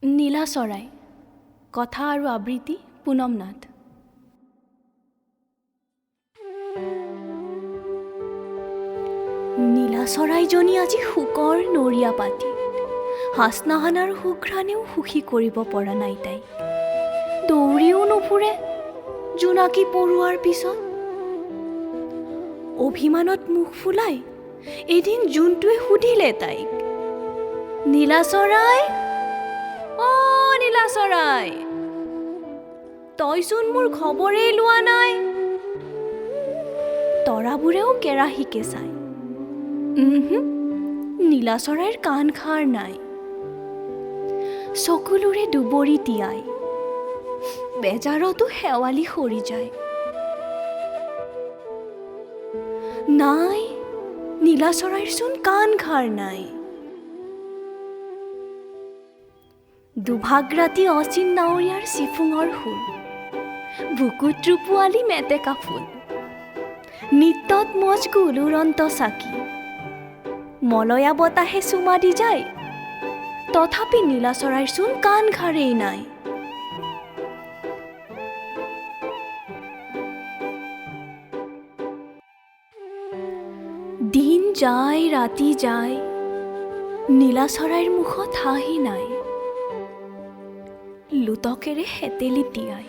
নীলা চৰাই কথা আৰু আবৃত্তি পুনম নাথ। নীলা চৰাইজনী আজি শুকৰ নৰীয়া পাতি হাচনাহানাৰ সুঘ্ৰাণেও সুখী কৰিব পৰা নাই তাইক। দৌৰিও নুফুৰে জোনাকী পৰুৱাৰ পিছত। অভিমানত মুখ ফুলাই এদিন জোনটোৱে সুধিলে তাইক, নীলা চৰাই, অ' নীলা চৰাই, তইচোন মোৰ খবৰেই লোৱা নাই। তৰাবোৰেও কেৰাহীকে চাই, নীলা চৰাইৰ কাণ খাৰ নাই। চকুলোৰে দুবৰি তিয়াই বেজাৰতো শেৱালি সৰি যায়। নাই, নীলা চৰাইৰচোন কাণ খাৰ নাই। দুভাগ ৰাতি অচিন নাৱৰীয়াৰ চিফুঙৰ সুৰ, বুকুত ৰূপোৱালী মেটেকা ফুল, নিত্যত মজগুল উৰন্ত চাকি, মলয়া বতাহে চুমা দি যায়, তথাপি নীলা চৰাইৰচোন কাণ খাৰেই নাই। দিন যায় ৰাতি যায়, নীলা চৰাইৰ মুখত হাঁহি নাই। লুটকেৰে হেতেলি তিয়াই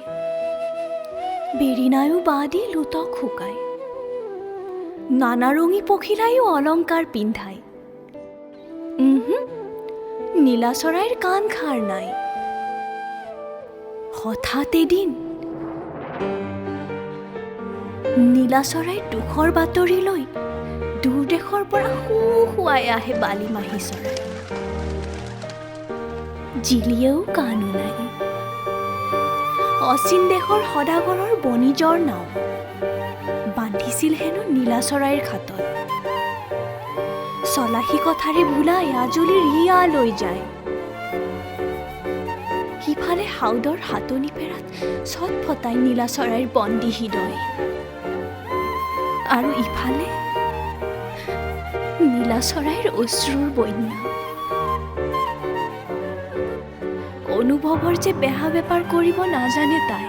বেৰিনায়ো বাহ দি লুটক শুকায়। নানা ৰঙী পখিলায়ো অলংকাৰ পিন্ধায়, নীলা চৰাইৰ কাণ খাৰ নাই। হঠাৎ এদিন নীলা চৰাইৰ দুখৰ বাতৰি লৈ দূৰ দেশৰ পৰা শুৱাই আহে বালি মাহী চৰাই। জিলিয়েও কাণো নাই। অচিন দেশৰ সদাগৰৰ বণিজৰ নাও বান্ধিছিল হেনো নীলা চৰাইৰ খাটত। চলাহী কথাৰে ভুলাই আজলিৰ হিয়া লৈ যায়। সিফালে হাউদৰ হাতনি পেৰাত চট ফটাই নীলা চৰাইৰ বন্দী হৃদয়, আৰু ইফালে নীলা চৰাইৰ অশ্ৰুৰ বন্যা। অনুভৱৰ যে বেহা বেপাৰ কৰিব নাজানে তাই।